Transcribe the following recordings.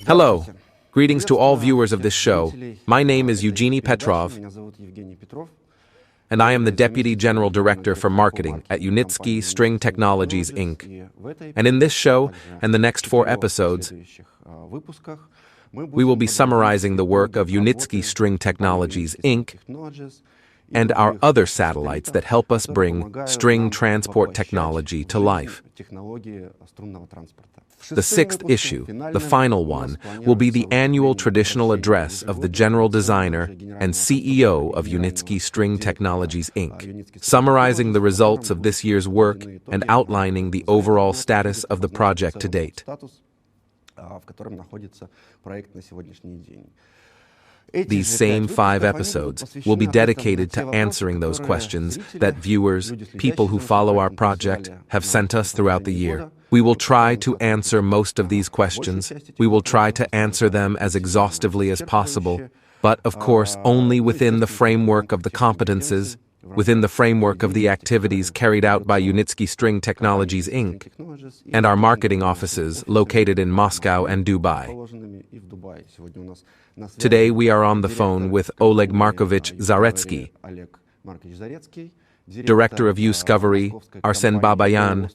Hello. Greetings to all viewers of this show. My name is Evgeny Petrov, and I am the Deputy General Director for Marketing at 𝐒𝐤𝐲 String Technologies Inc. And in this show and the next 4 episodes, we will be summarizing the work of 𝐒𝐤𝐲 String Technologies Inc. and our other satellites that help us bring string transport technology to life. The 6th issue, the final one, will be the annual traditional address of the General Designer and CEO of 𝐒𝐤𝐲 String Technologies Inc., summarizing the results of this year's work and outlining the overall status of the project to date. These same 5 episodes will be dedicated to answering those questions that viewers, people who follow our project, have sent us throughout the year. We will try to answer most of these questions. We will try to answer them as exhaustively as possible, but of course only within the framework of the competences, within the framework of the activities carried out by 𝐒𝐤𝐲 String Technologies Inc. and our marketing offices located in Moscow and Dubai. Today we are on the phone with Oleg Markovich Zaretsky, Director of Uskytransport, Arsen Babayan,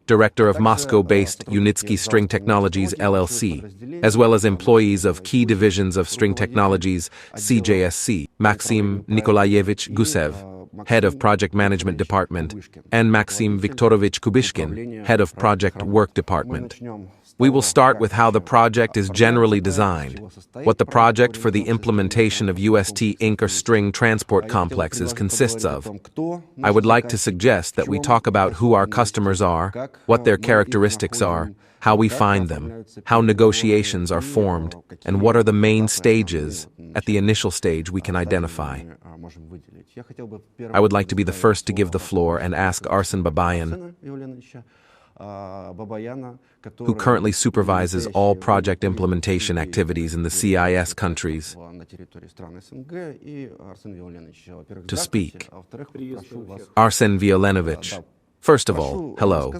Director of Moscow-based 𝐒𝐤𝐲 String Technologies LLC, as well as employees of key divisions of String Technologies CJSC, Maxim Nikolaevich Gusev, Head of Project Management Department, and Maxim Viktorovich Kubyshkin, Head of Project Work Department. We will start with how the project is generally designed, what the project for the implementation of 𝐒𝐤𝐲 Inc. string transport complexes consists of. I would like to suggest that we talk about who our customers are, what their characteristics are, how we find them, how negotiations are formed, and what are the main stages, at the initial stage we can identify. I would like to be the first to give the floor and ask Arsen Babayan, who currently supervises all project implementation activities in the CIS countries, to speak. Arsen Violenovich, first of all, hello.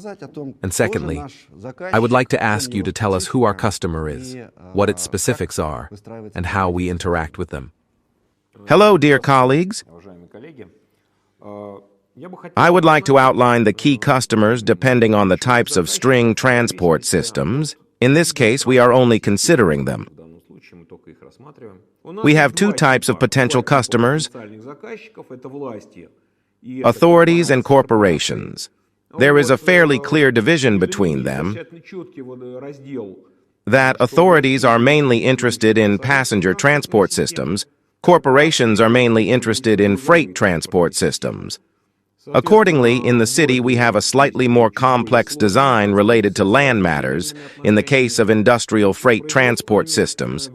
And secondly, I would like to ask you to tell us who our customer is, what its specifics are, and how we interact with them. Hello, dear colleagues. I would like to outline the key customers depending on the types of string transport systems. In this case, we are only considering them. We have 2 types of potential customers: authorities and corporations. There is a fairly clear division between them, that authorities are mainly interested in passenger transport systems, corporations are mainly interested in freight transport systems. Accordingly, in the city we have a slightly more complex design related to land matters in the case of industrial freight transport systems.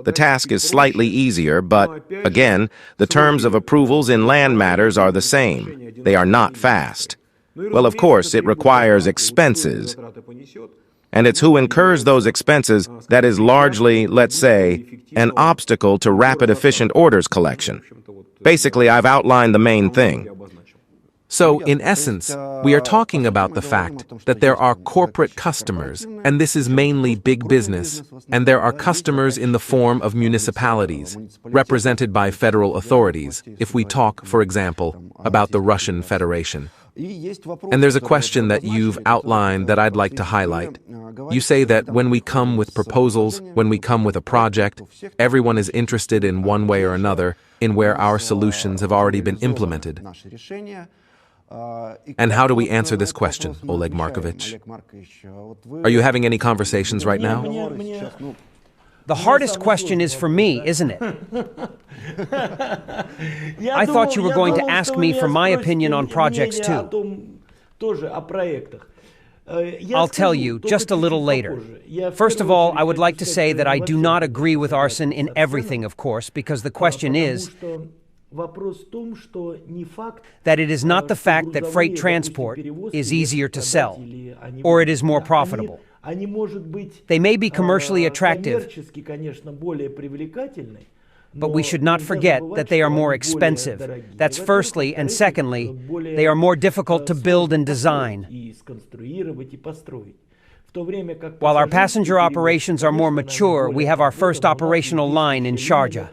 The task is slightly easier, but, again, the terms of approvals in land matters are the same. They are not fast. Well, of course, it requires expenses. And it's who incurs those expenses that is largely, let's say, an obstacle to rapid, efficient orders collection. Basically, I've outlined the main thing. So, in essence, we are talking about the fact that there are corporate customers, and this is mainly big business, and there are customers in the form of municipalities, represented by federal authorities, if we talk, for example, about the Russian Federation. And there's a question that you've outlined that I'd like to highlight. You say that when we come with proposals, when we come with a project, everyone is interested in one way or another in where our solutions have already been implemented. And how do we answer this question, Oleg Markovich? Are you having any conversations right now? The hardest question is for me, isn't it? I thought you were going to ask me for my opinion on projects too. I'll tell you just a little later. First of all, I would like to say that I do not agree with Arsen in everything, of course, because the question is that it is not the fact that freight transport is easier to sell, or it is more profitable. They may be commercially attractive, but we should not forget that they are more expensive. That's firstly, and secondly, they are more difficult to build and design. While our passenger operations are more mature, we have our first operational line in Sharjah.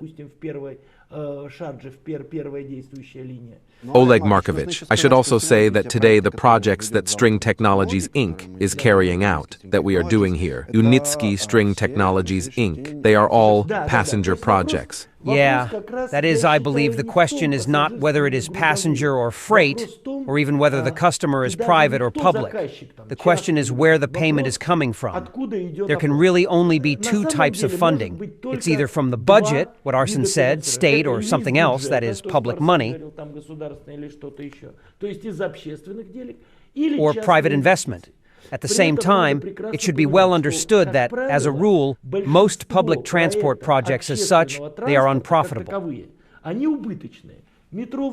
Oleg Markovich, I should also say that today the projects that String Technologies Inc. is carrying out, that we are doing here, Unitsky String Technologies Inc., they are all passenger projects. Yeah, that is, I believe the question is not whether it is passenger or freight, or even whether the customer is private or public. The question is where the payment is coming from. There can really only be two types of funding. It's either from the budget, what Arsen said, state or something else, that is public money, or private investment. At the same time, it should be well understood that, as a rule, most public transport projects as such, they are unprofitable.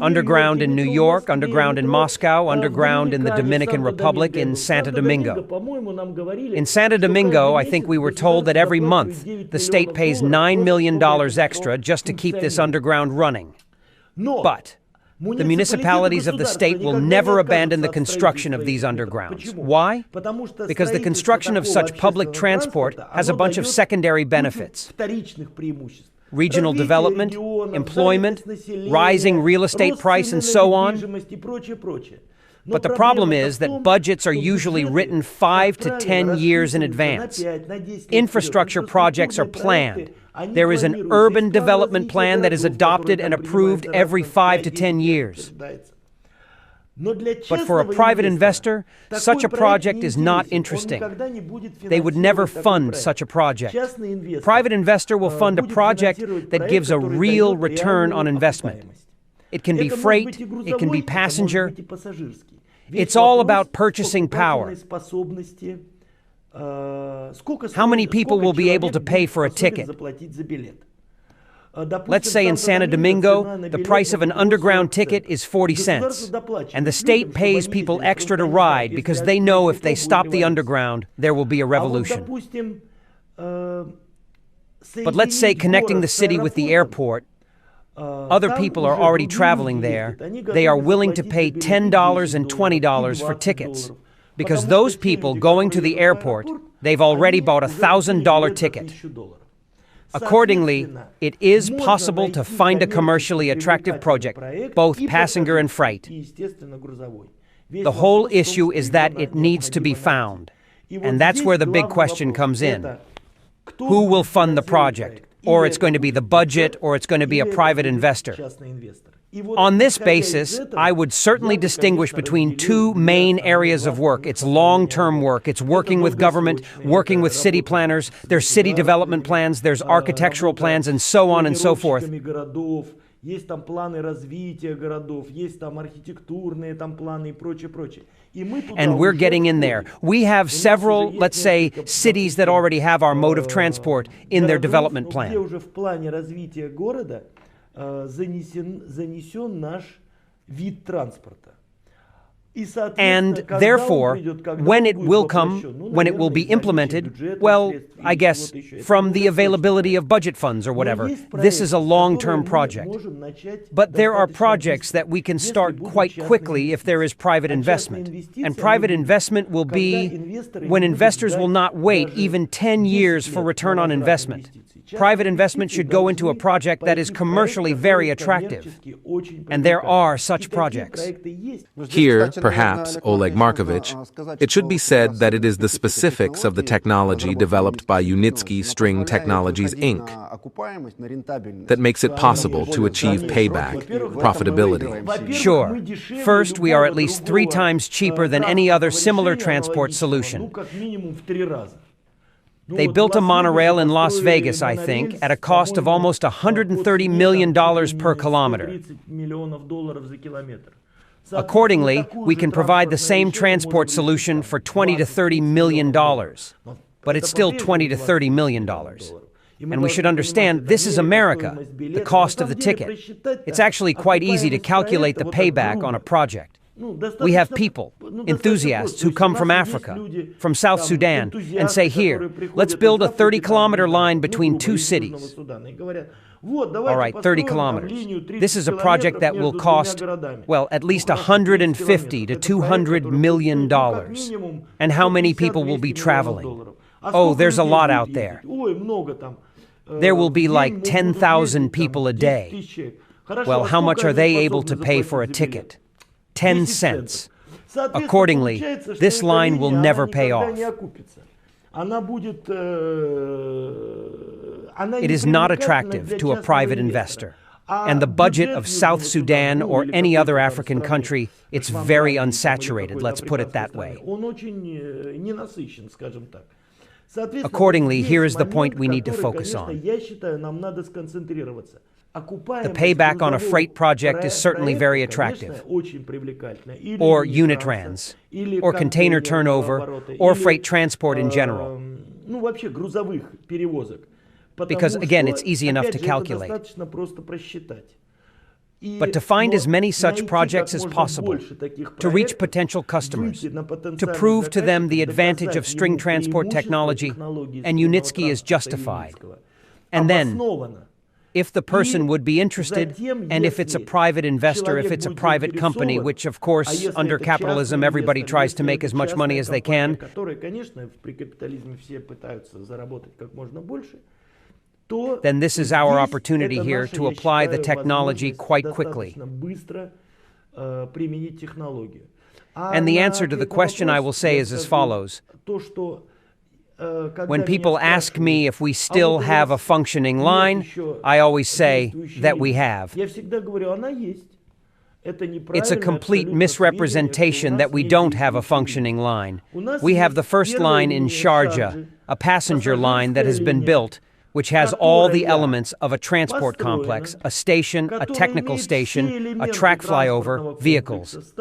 Underground in New York, underground in Moscow, underground in the Dominican Republic, in Santo Domingo. In Santo Domingo, I think we were told that every month the state pays $9 million extra just to keep this underground running. But the municipalities of the state will never abandon the construction of these undergrounds. Why? Because the construction of such public transport has a bunch of secondary benefits. Regional development, employment, rising real estate price, and so on. But the problem is that budgets are usually written 5 to 10 years in advance. Infrastructure projects are planned. There is an urban development plan that is adopted and approved every 5 to 10 years. But for a private investor, such a project is not interesting. They would never fund such a project. Private investor will fund a project that gives a real return on investment. It can be freight, it can be passenger. It's all about purchasing power. How many people will be able to pay for a ticket? Let's say in Santo Domingo, the price of an underground ticket is 40 cents, and the state pays people extra to ride because they know if they stop the underground, there will be a revolution. But let's say connecting the city with the airport, other people are already traveling there. They are willing to pay $10 and $20 for tickets, because those people going to the airport, they've already bought a $1,000 ticket. Accordingly, it is possible to find a commercially attractive project, both passenger and freight. The whole issue is that it needs to be found. And that's where the big question comes in. Who will fund the project? Or it's going to be the budget, or it's going to be a private investor. On this basis, I would certainly distinguish between two main areas of work. It's long-term work. It's working with government, working with city planners. There's city development plans, there's architectural plans, and so on and so forth. And we're getting in there. We have several, let's say, cities that already have our mode of transport in their development plan. Занесен наш вид транспорта. And therefore, when it will come, when it will be implemented, well, I guess, from the availability of budget funds or whatever, this is a long-term project. But there are projects that we can start quite quickly if there is private investment. And private investment will be when investors will not wait even 10 years for return on investment. Private investment should go into a project that is commercially very attractive. And there are such projects. Here, perhaps, Oleg Markovich, it should be said that it is the specifics of the technology developed by Unitsky String Technologies Inc. that makes it possible to achieve payback, profitability. Sure. First, we are at least 3 times cheaper than any other similar transport solution. They built a monorail in Las Vegas, I think, at a cost of almost $130 million per kilometer. Accordingly, we can provide the same transport solution for $20 to $30 million. But it's still $20 to $30 million. And we should understand, this is America, the cost of the ticket. It's actually quite easy to calculate the payback on a project. We have people, enthusiasts who come from Africa, from South Sudan, and say, here, let's build a 30-kilometer line between 2 cities. All right, 30 kilometers. This is a project that will cost, well, at least $150 to $200 million. And how many people will be traveling? Oh, there's a lot out there. There will be like 10,000 people a day. Well, how much are they able to pay for a ticket? 10 cents. Accordingly, this line will never pay off. It is not attractive to a private investor. And the budget of South Sudan or any other African country, it's very unsaturated, let's put it that way. Accordingly, here is the point we need to focus on. The payback on a freight project is certainly very attractive, or unit trans, or container turnover, or freight transport in general. Because, again, it's easy enough to calculate. But to find as many such projects as possible, to reach potential customers, to prove to them the advantage of string transport technology, and 𝐒𝐤𝐲 is justified. And then, if the person would be interested, and if it's a private investor, if it's a private company, which of course, under capitalism, everybody tries to make as much money as they can, then this is our opportunity here to apply the technology quite quickly. And the answer to the question, I will say, is as follows. When people ask me if we still have a functioning line, I always say that we have. It's a complete misrepresentation that we don't have a functioning line. We have the first line in Sharjah, a passenger line that has been built, which has all the elements of a transport complex, a station, a technical station, a track flyover, vehicles.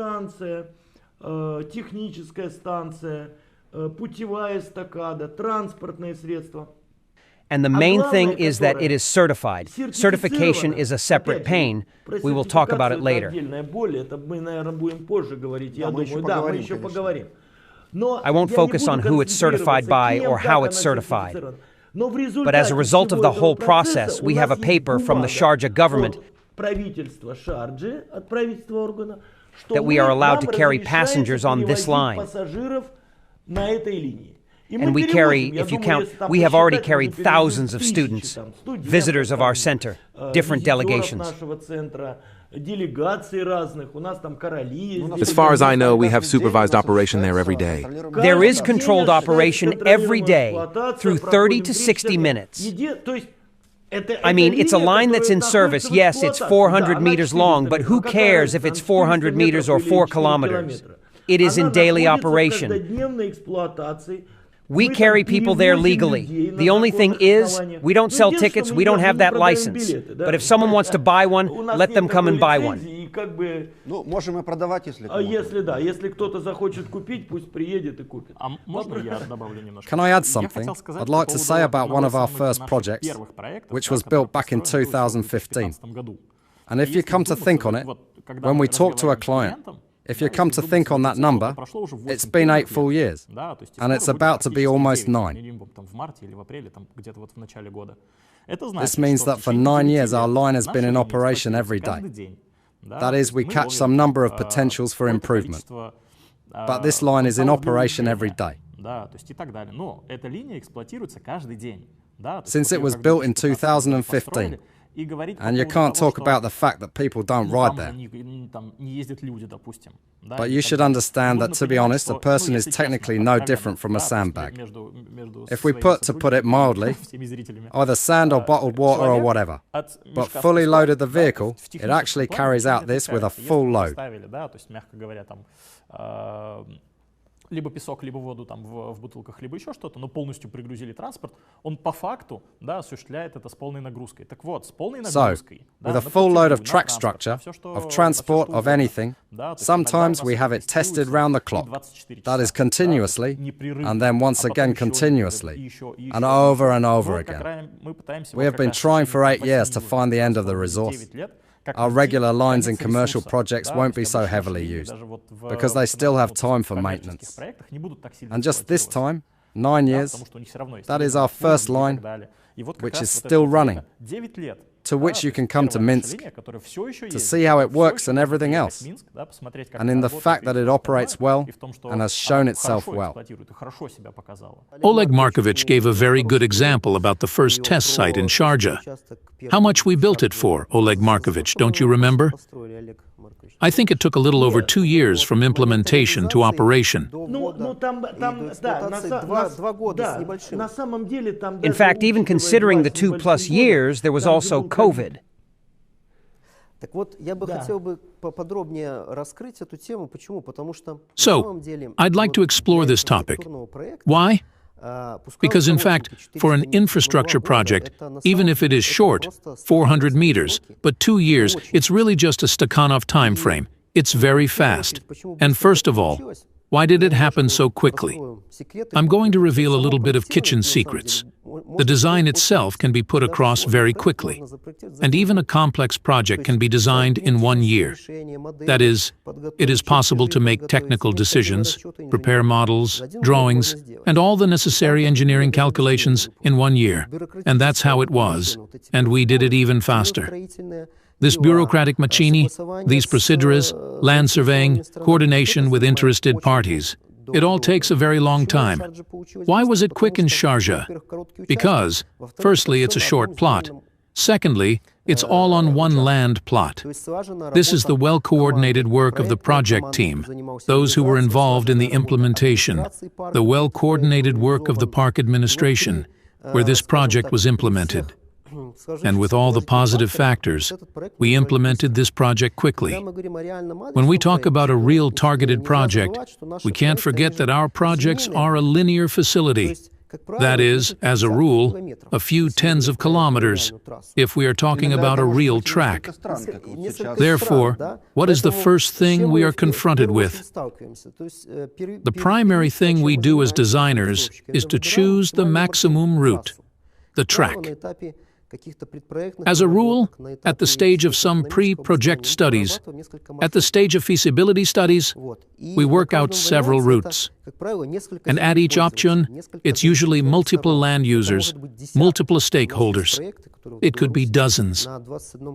And the main thing is that it is certified. Certification is a separate pain. We will talk about it later. I won't focus on who it's certified by or how it's certified. But as a result of the whole process, we have a paper from the Sharjah government that we are allowed to carry passengers on this line. And we carry, if you count, we have already carried thousands of students, visitors of our center, different delegations. As far as I know, we have supervised operation there every day. There is controlled operation every day through 30 to 60 minutes. I mean, it's a line that's in service. Yes, it's 400 meters long, but who cares if it's 400 meters or 4 kilometers? It is in daily operation. We carry people there legally. The only thing is, we don't sell tickets, we don't have that license. But if someone wants to buy one, let them come and buy one. Can I add something? I'd like to say about one of our first projects, which was built back in 2015. And if you come to think on it, when we talk to a client, if you come to think on that number, it's been 8 full years, and it's about to be almost 9. This means that for 9 years our line has been in operation every day. That is, we catch some number of potentials for improvement. But this line is in operation every day. Since it was built in 2015, and you can't talk about the fact that people don't ride there. But you should understand that, to be honest, a person is technically no different from a sandbag. If we put it mildly, either sand or bottled water or whatever, but fully loaded the vehicle, it actually carries out this with a full load. Либо песок, либо воду там в бутылках, либо еще что-то, но полностью пригрузили транспорт, он по факту, да, осуществляет это с полной нагрузкой. Так вот, с полной нагрузкой, with a full load of track structure, of transport, of anything, sometimes we have it tested round the clock. That is continuously, and then once again continuously, and over again. We have been trying for 8 years to find the end of the resource. Our regular lines in commercial projects won't be so heavily used, because they still have time for maintenance. And just this time, 9 years, that is our first line, which is still running. to which you can come to Minsk to see how it works and everything else, and in the fact that it operates well and has shown itself well. Oleg Markovich gave a very good example about the first test site in Sharjah. How much we built it for, Oleg Markovich, don't you remember? I think it took a little over 2 years from implementation to operation. In fact, even considering the 2+ years, there was also COVID. So, I'd like to explore this topic. Why? Because in fact, for an infrastructure project, even if it is short, 400 meters, but 2 years, it's really just a Stakhanov time frame. It's very fast. And first of all, why did it happen so quickly? I'm going to reveal a little bit of kitchen secrets. The design itself can be put across very quickly. And even a complex project can be designed in 1 year. That is, it is possible to make technical decisions, prepare models, drawings, and all the necessary engineering calculations in 1 year. And that's how it was. And we did it even faster. This bureaucratic machini, these procedures, land surveying, coordination with interested parties, it all takes a very long time. Why was it quick in Sharjah? Because, firstly, it's a short plot. Secondly, it's all on one land plot. This is the well-coordinated work of the project team, those who were involved in the implementation, the well-coordinated work of the park administration, where this project was implemented. And with all the positive factors, we implemented this project quickly. When we talk about a real targeted project, we can't forget that our projects are a linear facility. That is, as a rule, a few tens of kilometers, if we are talking about a real track. Therefore, what is the first thing we are confronted with? The primary thing we do as designers is to choose the maximum route, the track. As a rule, at the stage of some pre-project studies, at the stage of feasibility studies, we work out several routes. And at each option, it's usually multiple land users, multiple stakeholders. It could be dozens.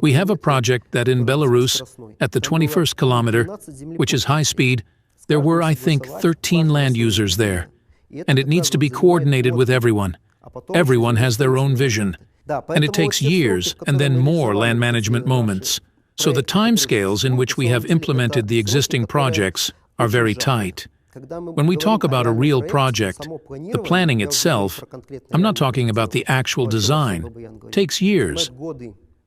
We have a project that in Belarus, at the 21st kilometer, which is high speed, there were, I think, 13 land users there. And it needs to be coordinated with everyone. Everyone has their own vision. And it takes years and then more land management moments. So the timescales in which we have implemented the existing projects are very tight. When we talk about a real project, the planning itself, I'm not talking about the actual design, takes years.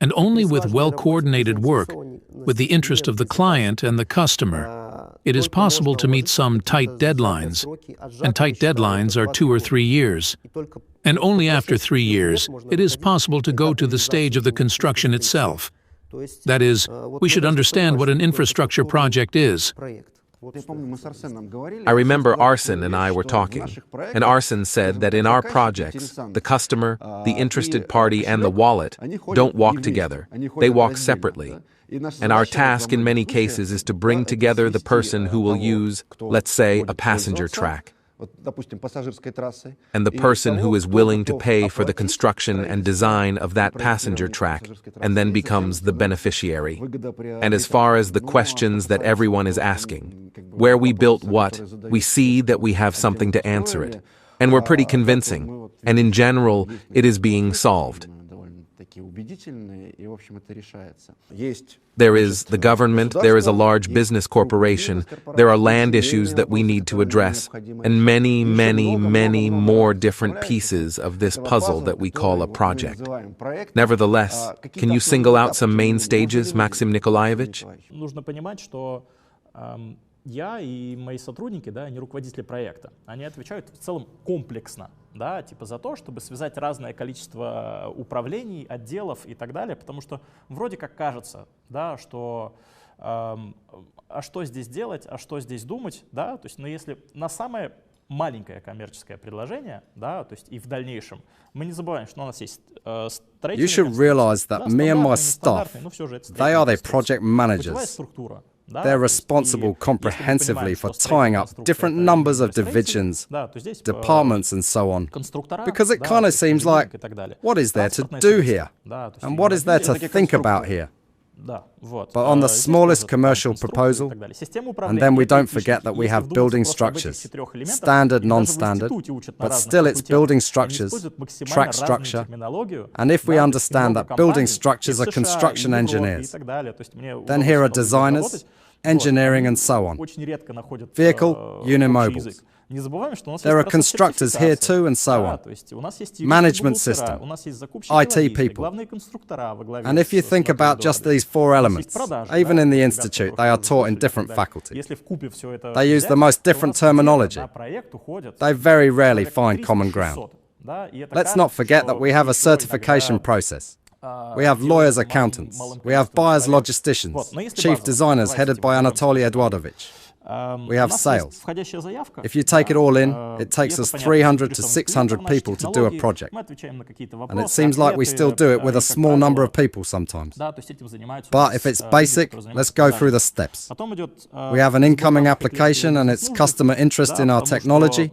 And only with well-coordinated work, with the interest of the client and the customer, it is possible to meet some tight deadlines. And tight deadlines are 2 or 3 years. And only after 3 years, it is possible to go to the stage of the construction itself. That is, we should understand what an infrastructure project is. I remember Arsen and I were talking, and Arsen said that in our projects, the customer, the interested party, and the wallet don't walk together. They walk separately. And our task in many cases is to bring together the person who will use, let's say, a passenger track, and the person who is willing to pay for the construction and design of that passenger track and then becomes the beneficiary. And as far as the questions that everyone is asking, where we built what, we see that we have something to answer it. And we're pretty convincing. And in general, it is being solved. There is the government, there is a large business corporation, there are land issues that we need to address, and many, many, many more different pieces of this puzzle that we call a project. Nevertheless, can you single out some main stages, Maxim Nikolaevich? Я и мои сотрудники, да, они руководители проекта, они отвечают в целом комплексно, да, типа за то, чтобы связать разное количество управлений, отделов и так далее, потому что вроде как кажется, да, что а что здесь делать, а что здесь думать, да, то есть, но если на самое маленькое коммерческое предложение, да, то есть и в дальнейшем мы не забываем, что у нас есть строительные. You should realize that me and my staff, they are the project managers. They're responsible comprehensively for tying up different numbers of divisions, departments, and so on. Because it kind of seems like, what is there to do here? And what is there to think about here? But on the smallest commercial proposal, and then we don't forget that we have building structures, standard, non-standard, but still it's building structures, track structure, and if we understand that building structures are construction engineers, then here are designers, engineering, and so on. Vehicle, unimobiles. There are constructors here too, and so on. Management system, IT people. And if you think about just these four elements, even in the institute, they are taught in different faculties. They use the most different terminology. They very rarely find common ground. Let's not forget that we have a certification process. We have lawyers, accountants. We have buyers, logisticians, chief designers headed by Anatoly Eduardovich. We have sales. If you take it all in, it takes us 300 to 600 people to do a project. And it seems like we still do it with a small number of people sometimes. But if it's basic, let's go through the steps. We have an incoming application and its customer interest in our technology.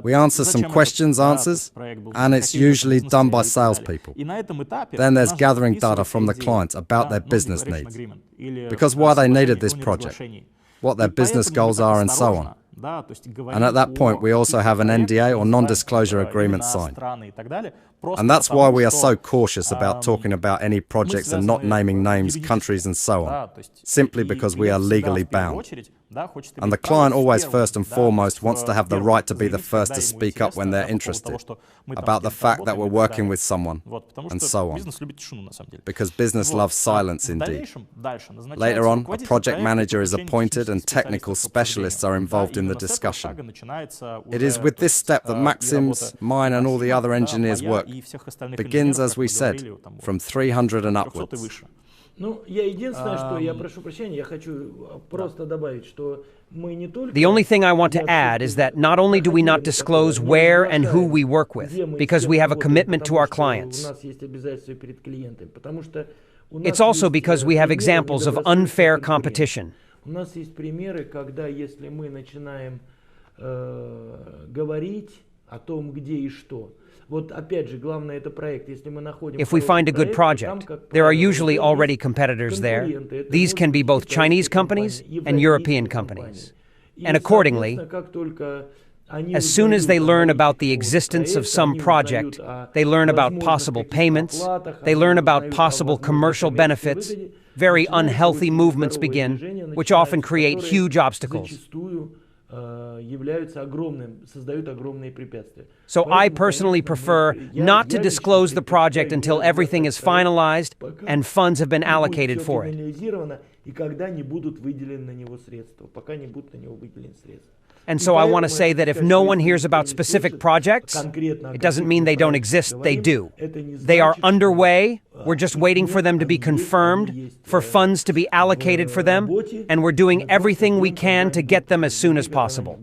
We answer some questions, answers, and it's usually done by salespeople. Then there's gathering data from the clients about their business needs, because why they needed this project, what their business goals are, and so on. And at that point, we also have an NDA or non-disclosure agreement signed. And that's why we are so cautious about talking about any projects and not naming names, countries, and so on, simply because we are legally bound. And the client always first and foremost wants to have the right to be the first to speak up when they're interested about the fact that we're working with someone, and so on. Because business loves silence indeed. Later on, a project manager is appointed and technical specialists are involved in the discussion. It is with this step that Maxim's, mine, and all the other engineers' work begins, as we said, from 300 and upwards. The only thing I want to add is that not only do we not disclose where and who we work with, because we have a commitment to our clients, it's also because we have examples of unfair competition. If we find a good project, there are usually already competitors there. These can be both Chinese companies and European companies. And accordingly, as soon as they learn about the existence of some project, they learn about possible payments, they learn about possible commercial benefits, very unhealthy movements begin, which often create huge obstacles. So I personally prefer not to disclose the project until everything is finalized and funds have been allocated for it. And so I want to say that if no one hears about specific projects, it doesn't mean they don't exist, they do. They are underway, we're just waiting for them to be confirmed, for funds to be allocated for them, and we're doing everything we can to get them as soon as possible.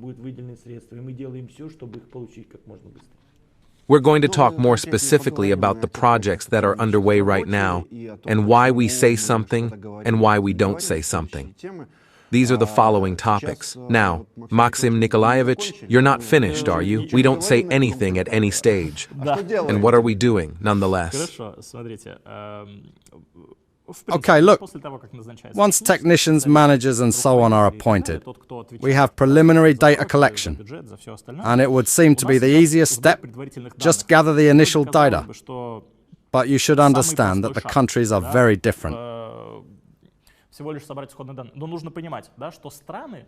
We're going to talk more specifically about the projects that are underway right now, and why we say something and why we don't say something. These are the following topics. Now, Maxim Nikolaevich, you're not finished, are you? We don't say anything at any stage. And what are we doing, nonetheless? Okay, look, once technicians, managers, and so on are appointed, we have preliminary data collection. And it would seem to be the easiest step, just gather the initial data. But you should understand that the countries are very different. Всего лишь собрать исходные данные. Но нужно понимать, да, что страны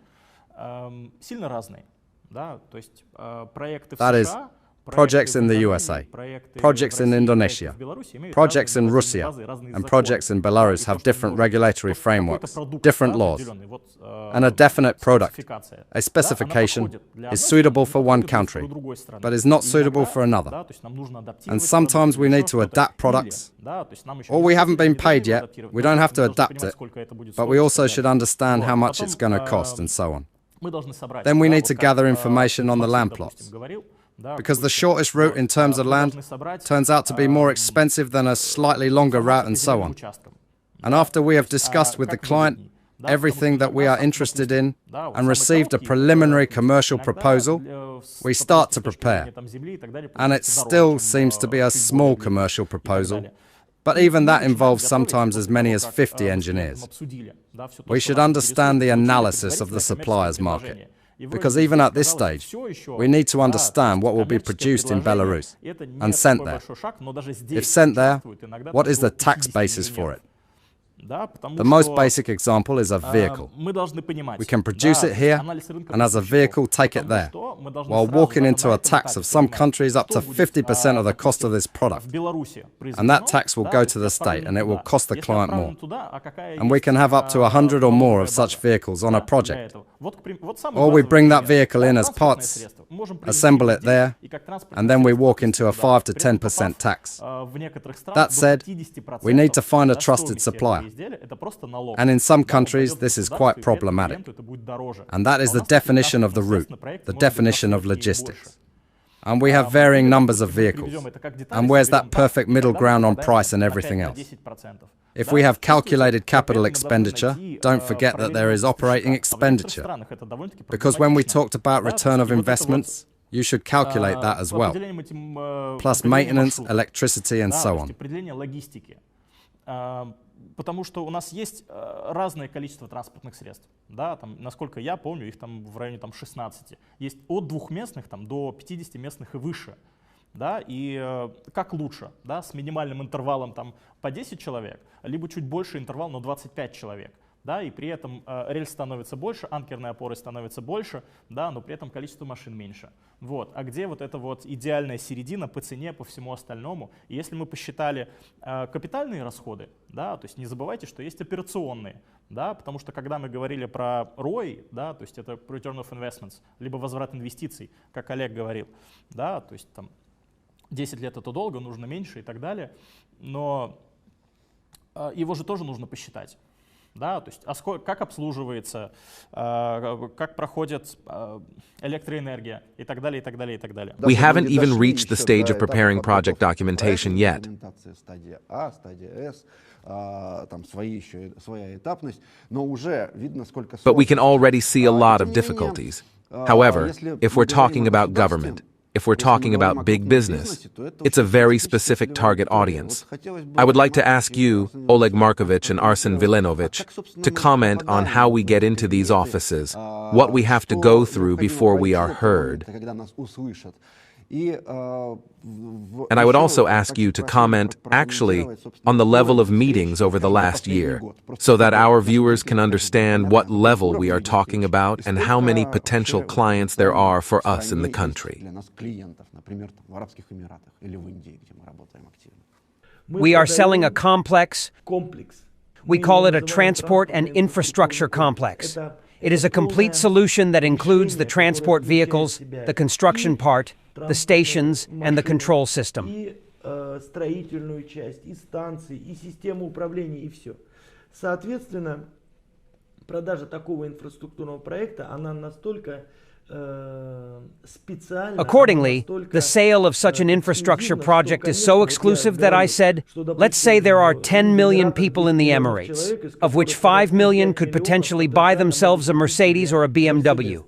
сильно разные. Да? То есть проекты в США, projects in the USA, projects in Indonesia, projects in Russia, and projects in Belarus have different regulatory frameworks, different laws, and a definite product, a specification, is suitable for one country, but is not suitable for another. And sometimes we need to adapt products, or we haven't been paid yet, we don't have to adapt it, but we also should understand how much it's going to cost and so on. Then we need to gather information on the land plots, because the shortest route in terms of land turns out to be more expensive than a slightly longer route and so on. And after we have discussed with the client everything that we are interested in and received a preliminary commercial proposal, we start to prepare. And it still seems to be a small commercial proposal, but even that involves sometimes as many as 50 engineers. We should understand the analysis of the suppliers market, because even at this stage, we need to understand what will be produced in Belarus and sent there. If sent there, what is the tax basis for it? The most basic example is a vehicle. We can produce it here and as a vehicle take it there, while walking into a tax of some countries up to 50% of the cost of this product. And that tax will go to the state and it will cost the client more. And we can have up to 100 or more of such vehicles on a project. Or we bring that vehicle in as parts, assemble it there, and then we walk into a 5 to 10% tax. That said, we need to find a trusted supplier. And in some countries, this is quite problematic. And that is the definition of the route, the definition of logistics. And we have varying numbers of vehicles. And where's that perfect middle ground on price and everything else? If we have calculated capital expenditure, don't forget that there is operating expenditure. Because when we talked about return of investments, you should calculate that as well, plus maintenance, electricity, and so on. Потому что у нас есть разное количество транспортных средств. Да, там, насколько я помню, их там в районе там, 16. Есть от двухместных там, до 50 местных и выше. Да, и как лучше? Да, с минимальным интервалом там, по 10 человек, либо чуть больше интервал, но 25 человек. Да, и при этом рельс становится больше, анкерные опоры становятся больше, да, но при этом количество машин меньше. Вот. А где вот эта вот идеальная середина по цене, по всему остальному? И если мы посчитали капитальные расходы, да, то есть не забывайте, что есть операционные, да, потому что когда мы говорили про ROI, да, то есть это Return of Investments, либо возврат инвестиций, как Олег говорил, да, то есть там 10 лет это долго, нужно меньше и так далее, но его же тоже нужно посчитать. Да, то есть, как обслуживается, как проходит электроэнергия и так далее, и так далее, и так далее. We haven't even reached the stage of preparing project documentation yet. But we can already see a lot of difficulties. However, if we're talking about government, if we're talking about big business, it's a very specific target audience. I would like to ask you, Oleg Markovich and Arsen Vilenovich, to comment on how we get into these offices, what we have to go through before we are heard. And I would also ask you to comment, actually, on the level of meetings over the last year, so that our viewers can understand what level we are talking about and how many potential clients there are for us in the country. We are selling a complex. We call it a transport and infrastructure complex. It is a complete solution that includes the transport vehicles, the construction part, the stations, and the control system. Строительную часть, и станции, и систему управления, и все. Соответственно, продажа такого инфраструктурного проекта, она настолько специальна. Accordingly, the sale of such an infrastructure project is so exclusive that I said, let's say there are 10 million people in the Emirates, of which 5 million could potentially buy themselves a Mercedes or a BMW.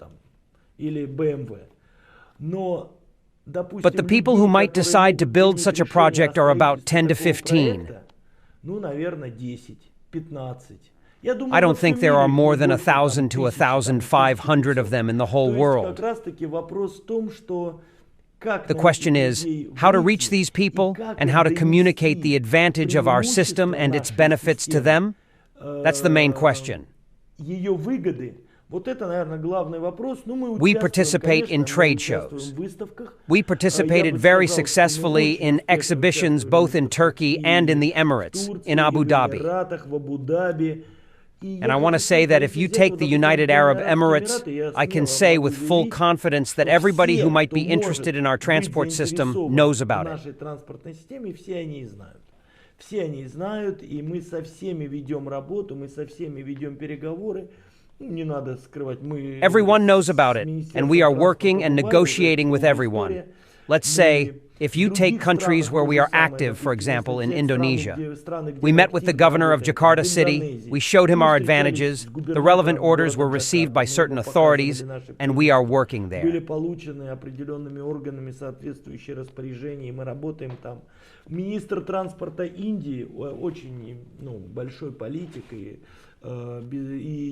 But the people who might decide to build such a project are about 10 to 15. I don't think there are more than 1,000 to 1,500 of them in the whole world. The question is how to reach these people and how to communicate the advantage of our system and its benefits to them. That's the main question. We participate in trade shows. We participated very successfully in exhibitions both in Turkey and in the Emirates, in Abu Dhabi. And I want to say that if you take the United Arab Emirates, I can say with full confidence that everybody who might be interested in our transport system knows about it. Все они знают, и мы со всеми ведем работу, мы со всеми ведем переговоры. Не надо скрывать, мы... Everyone knows about it, and we are working and negotiating with everyone. Let's say If you take countries where we are active, for example, in Indonesia, we met with the governor of Jakarta City, we showed him our advantages, the relevant orders were received by certain authorities, and we are working there. Были получены определенными органами соответствующие распоряжения, и мы работаем там. Министр транспорта Индии, очень большой политик и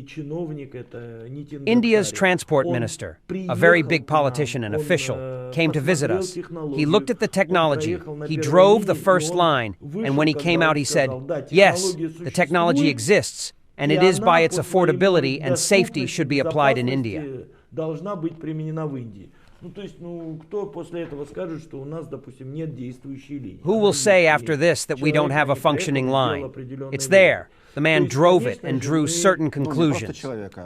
чиновник, это Нитин Гадкари. India's transport minister, a very big politician and official, came to visit us. He looked at the technology, he drove the first line, and when he came out he said, yes, the technology exists, and it is by its affordability and safety should be applied in India. Должна быть применена в Индии. То есть, кто после этого скажет, что у нас, допустим, нет действующей линии? Who will say after this that we don't have a functioning line? It's there. The man drove it and drew certain conclusions.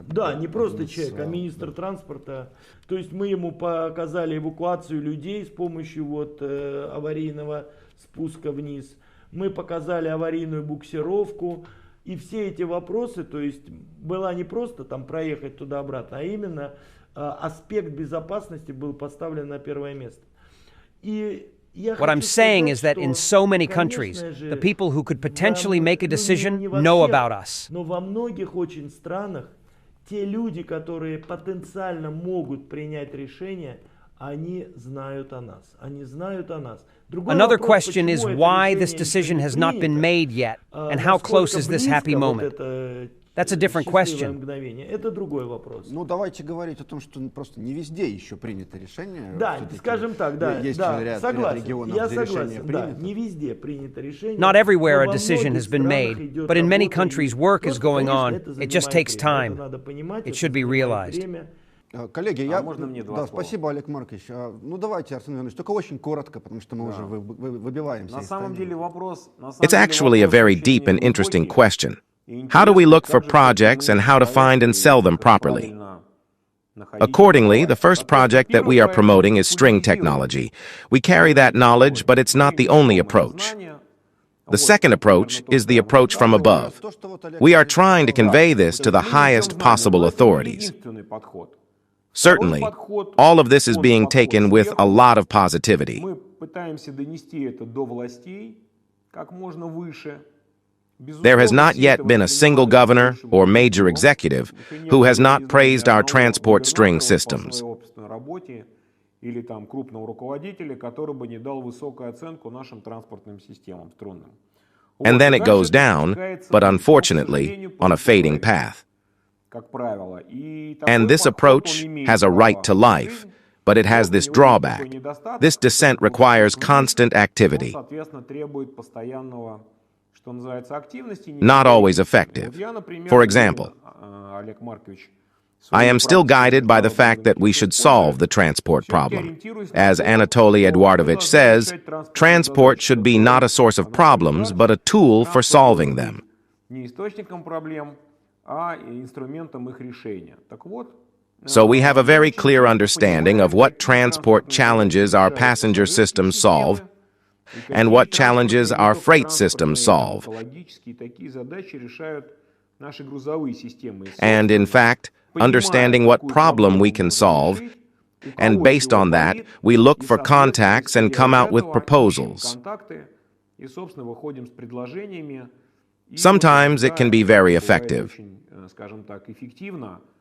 Да, не просто человек, а министр транспорта. То есть мы ему показали эвакуацию людей с помощью аварийного спуска вниз. Мы показали аварийную буксировку. И все эти вопросы, то есть была не просто там проехать туда-обратно, а именно аспект безопасности был поставлен на первое место. What I'm saying is that in so many countries, the people who could potentially make a decision know about us. Но во многих очень странах те люди, которые потенциально могут принять решение, они знают о нас. Они знают о нас. Another question is why this decision has not been made yet, and how close is this happy moment? That's a different question. Это другой вопрос. Давайте говорить о том, что просто не везде еще принято решение. Да, скажем так, да, есть ряд регионов, я где решение согласен, да, принято. Не везде принято решение. Not everywhere a decision has been made, but in many countries work is going on. It just takes time. It should be realized. Коллеги, спасибо, Олег Маркович. Давайте, Арсен Иванович, только очень коротко, потому что мы уже выбиваемся из тайминга. It's actually a very deep and interesting question. How do we look for projects and how to find and sell them properly? Accordingly, the first project that we are promoting is string technology. We carry that knowledge, but it's not the only approach. The second approach is the approach from above. We are trying to convey this to the highest possible authorities. Certainly, all of this is being taken with a lot of positivity. There has not yet been a single governor or major executive who has not praised our transport string systems. And then it goes down, but unfortunately, on a fading path. And this approach has a right to life, but it has this drawback. This descent requires constant activity. Not always effective. For example, I am still guided by the fact that we should solve the transport problem. As 𝐤𝐤𝐲𝐿 𝐿 says, transport should be not a source of problems, but a tool for solving them. So we have a very clear understanding of what transport challenges our passenger systems solve and what challenges our freight systems solve. And in fact, understanding what problem we can solve, and based on that, we look for contacts and come out with proposals. Sometimes it can be very effective.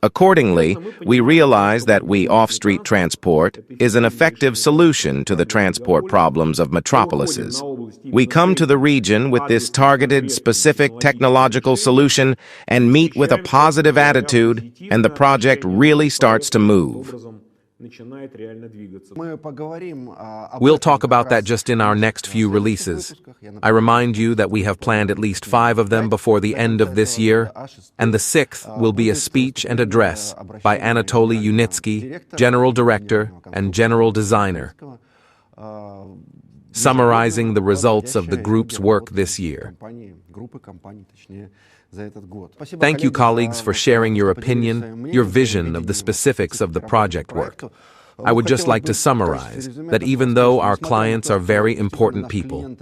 Accordingly, we realize that we off-street transport is an effective solution to the transport problems of metropolises. We come to the region with this targeted, specific technological solution and meet with a positive attitude, and the project really starts to move. We'll talk about that just in our next few releases. I remind you that we have planned at least 5 of them before the end of this year, and the 6th will be a speech and address by Anatoly Yunitsky, General Director and General Designer, summarizing the results of the group's work this year. Thank you, colleagues, for sharing your opinion, your vision of the specifics of the project work. I would just like to summarize that even though our clients are very important people,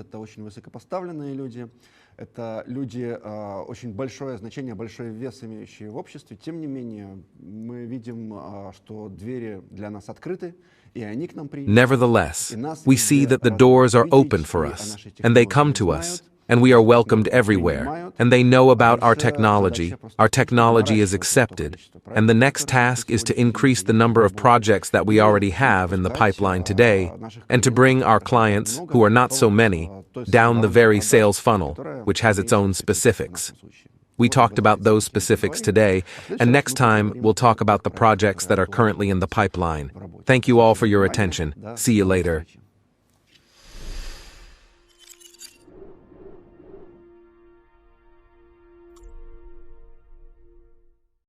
Это люди очень большое значение, большой вес имеющие в обществе. Тем не менее, мы видим, что двери для нас открыты, и они к нам приезжают. Nevertheless, we see that the doors are open for us, and they come to us, and we are welcomed everywhere, and they know about our technology is accepted, and the next task is to increase the number of projects that we already have in the pipeline today, and to bring our clients, who are not so many, down the very sales funnel, which has its own specifics. We talked about those specifics today, and next time we'll talk about the projects that are currently in the pipeline. Thank you all for your attention. See you later.